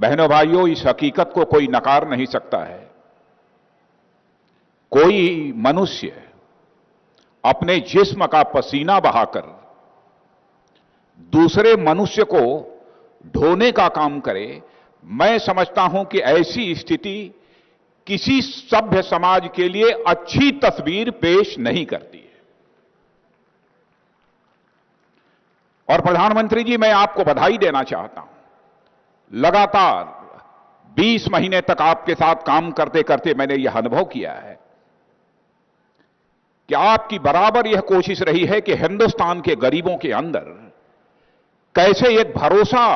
बहनों भाइयों, इस हकीकत को कोई नकार नहीं सकता है। कोई मनुष्य अपने जिस्म का पसीना बहाकर दूसरे मनुष्य को ढोने का काम करे, मैं समझता हूं कि ऐसी स्थिति किसी सभ्य समाज के लिए अच्छी तस्वीर पेश नहीं करती है। और प्रधानमंत्री जी, मैं आपको बधाई देना चाहता हूं। लगातार 20 महीने तक आपके साथ काम करते करते मैंने यह अनुभव किया है कि आपकी बराबर यह कोशिश रही है कि हिंदुस्तान के गरीबों के अंदर कैसे एक भरोसा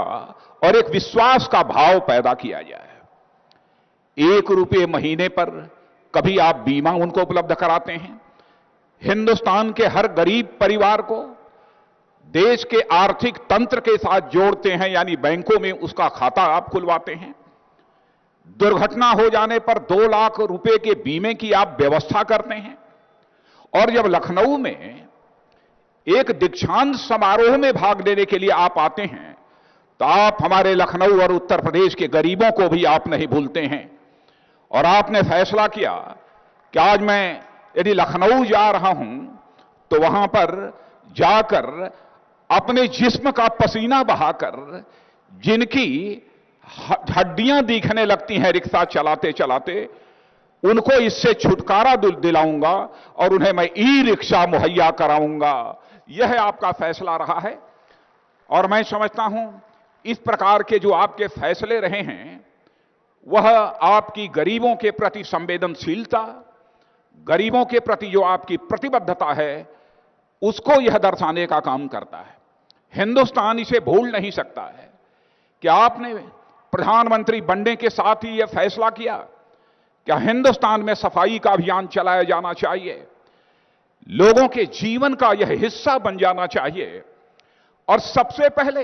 और एक विश्वास का भाव पैदा किया जाए। 1 रुपये महीने पर कभी आप बीमा उनको उपलब्ध कराते हैं। हिंदुस्तान के हर गरीब परिवार को देश के आर्थिक तंत्र के साथ जोड़ते हैं, यानी बैंकों में उसका खाता आप खुलवाते हैं। दुर्घटना हो जाने पर 2 लाख रुपए के बीमे की आप व्यवस्था करते हैं। और जब लखनऊ में एक दीक्षांत समारोह में भाग लेने के लिए आप आते हैं तो आप हमारे लखनऊ और उत्तर प्रदेश के गरीबों को भी आप नहीं भूलते हैं। और आपने फैसला किया कि आज मैं यदि लखनऊ जा रहा हूं तो वहां पर जाकर अपने जिस्म का पसीना बहाकर जिनकी हड्डियां दिखने लगती हैं रिक्शा चलाते चलाते, उनको इससे छुटकारा दिलाऊंगा और उन्हें मैं ई रिक्शा मुहैया कराऊंगा। यह आपका फैसला रहा है। और मैं समझता हूं इस प्रकार के जो आपके फैसले रहे हैं वह आपकी गरीबों के प्रति संवेदनशीलता, गरीबों के प्रति जो आपकी प्रतिबद्धता है, उसको यह दर्शाने का काम करता है। हिंदुस्तान इसे भूल नहीं सकता है कि आपने प्रधानमंत्री बनने के साथ ही यह फैसला किया क्या हिंदुस्तान में सफाई का अभियान चलाया जाना चाहिए, लोगों के जीवन का यह हिस्सा बन जाना चाहिए। और सबसे पहले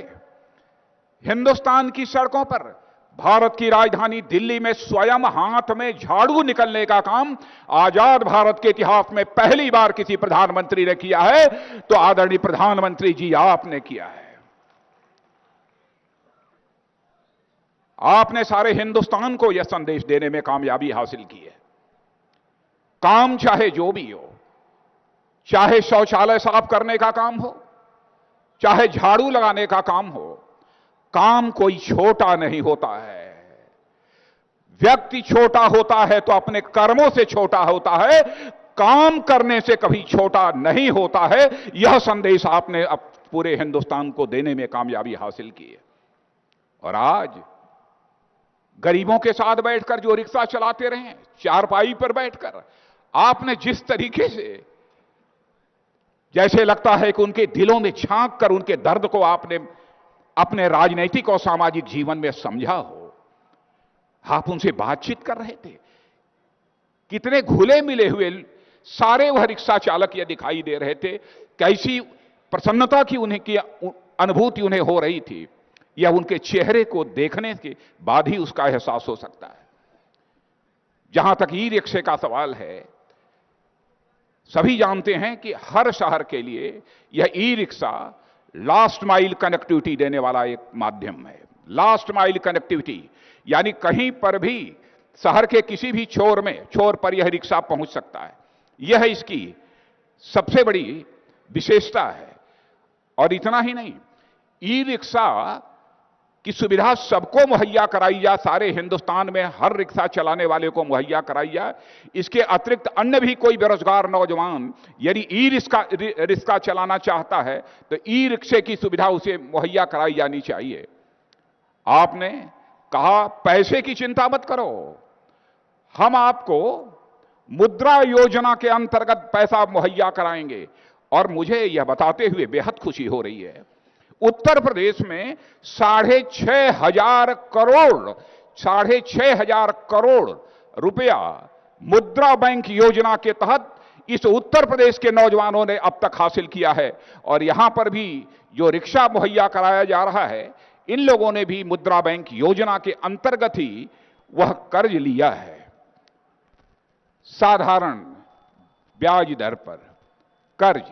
हिंदुस्तान की सड़कों पर, भारत की राजधानी दिल्ली में स्वयं हाथ में झाड़ू निकलने का काम आजाद भारत के इतिहास में पहली बार किसी प्रधानमंत्री ने किया है, तो आदरणीय प्रधानमंत्री जी आपने किया है। आपने सारे हिंदुस्तान को यह संदेश देने में कामयाबी हासिल की है। काम चाहे जो भी हो, चाहे शौचालय साफ करने का काम हो, चाहे झाड़ू लगाने का काम हो, काम कोई छोटा नहीं होता है। व्यक्ति छोटा होता है तो अपने कर्मों से छोटा होता है, काम करने से कभी छोटा नहीं होता है। यह संदेश आपने अब पूरे हिंदुस्तान को देने में कामयाबी हासिल की है। और आज गरीबों के साथ बैठकर जो रिक्शा चलाते रहे, चारपाई पर बैठकर आपने जिस तरीके से, जैसे लगता है कि उनके दिलों में झांक कर उनके दर्द को आपने अपने राजनीतिक और सामाजिक जीवन में समझा हो, आप उनसे बातचीत कर रहे थे। कितने घुले मिले हुए सारे वह रिक्शा चालक ये दिखाई दे रहे थे। कैसी प्रसन्नता की उन्हें की अनुभूति उन्हें हो रही थी, यह उनके चेहरे को देखने के बाद ही उसका एहसास हो सकता है। जहां तक ई रिक्शे का सवाल है, सभी जानते हैं कि हर शहर के लिए यह e rickshaw last mile connectivity देने वाला एक माध्यम है। लास्ट माइल कनेक्टिविटी यानी कहीं पर भी शहर के किसी भी छोर पर यह रिक्शा पहुंच सकता है। यह इसकी सबसे बड़ी विशेषता है। और इतना ही नहीं, ई रिक्शा की सुविधा सबको मुहैया कराई जाए, सारे हिंदुस्तान में हर रिक्शा चलाने वाले को मुहैया कराई जाए। इसके अतिरिक्त अन्य भी कोई बेरोजगार नौजवान यदि ई रिक्शा चलाना चाहता है तो ई रिक्शे की सुविधा उसे मुहैया कराई जानी चाहिए। आपने कहा पैसे की चिंता मत करो, हम आपको मुद्रा योजना के अंतर्गत पैसा मुहैया कराएंगे। और मुझे यह बताते हुए बेहद खुशी हो रही है, उत्तर प्रदेश में 6,500 करोड़ रुपया मुद्रा बैंक योजना के तहत इस उत्तर प्रदेश के नौजवानों ने अब तक हासिल किया है। और यहां पर भी जो रिक्शा मुहैया कराया जा रहा है, इन लोगों ने भी मुद्रा बैंक योजना के अंतर्गत ही वह कर्ज लिया है। साधारण ब्याज दर पर कर्ज,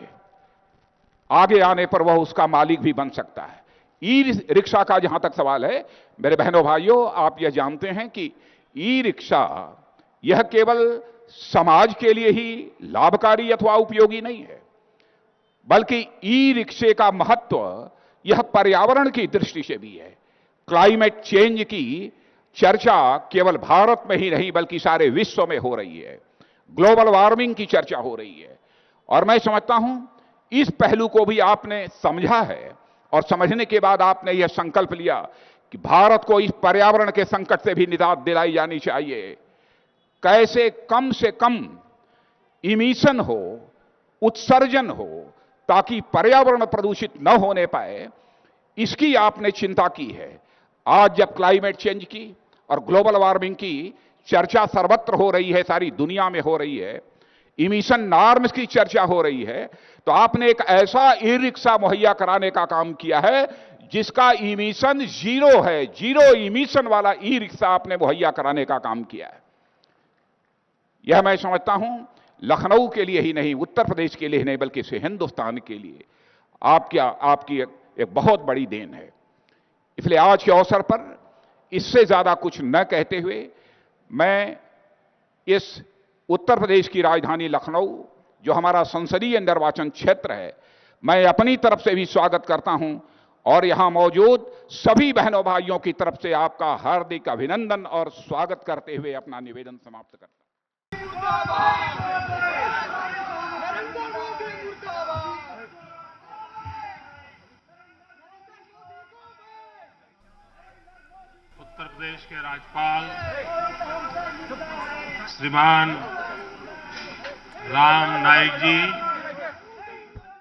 आगे आने पर वह उसका मालिक भी बन सकता है। ई रिक्शा का जहां तक सवाल है, मेरे बहनों भाइयों, आप यह जानते हैं कि ई रिक्शा यह केवल समाज के लिए ही लाभकारी अथवा उपयोगी नहीं है, बल्कि ई रिक्शे का महत्व यह पर्यावरण की दृष्टि से भी है। क्लाइमेट चेंज की चर्चा केवल भारत में ही नहीं बल्कि सारे विश्व में हो रही है। ग्लोबल वार्मिंग की चर्चा हो रही है और मैं समझता हूं इस पहलू को भी आपने समझा है और समझने के बाद आपने यह संकल्प लिया कि भारत को इस पर्यावरण के संकट से भी निजात दिलाई जानी चाहिए। कैसे कम से कम इमिशन हो, उत्सर्जन हो, ताकि पर्यावरण प्रदूषित न होने पाए, इसकी आपने चिंता की है। आज जब क्लाइमेट चेंज की और ग्लोबल वार्मिंग की चर्चा सर्वत्र हो रही है, सारी दुनिया में हो रही है, इमिशन नॉर्म्स की चर्चा हो रही है, तो आपने एक ऐसा ई रिक्शा मुहैया कराने का काम किया है जिसका इमिशन जीरो है। जीरो इमिशन वाला ई रिक्शा आपने मुहैया कराने का काम किया है। यह मैं समझता हूं लखनऊ के लिए ही नहीं, उत्तर प्रदेश के लिए ही नहीं, बल्कि इसे हिंदुस्तान के लिए आपकी एक बहुत बड़ी देन है। इसलिए आज के अवसर पर इससे ज्यादा कुछ न कहते हुए मैं इस उत्तर प्रदेश की राजधानी लखनऊ, जो हमारा संसदीय निर्वाचन क्षेत्र है, मैं अपनी तरफ से भी स्वागत करता हूं और यहां मौजूद सभी बहनों भाइयों की तरफ से आपका हार्दिक अभिनंदन और स्वागत करते हुए अपना निवेदन समाप्त करता हूं। उत्तर प्रदेश के राज्यपाल श्रीमान राम नाईक जी,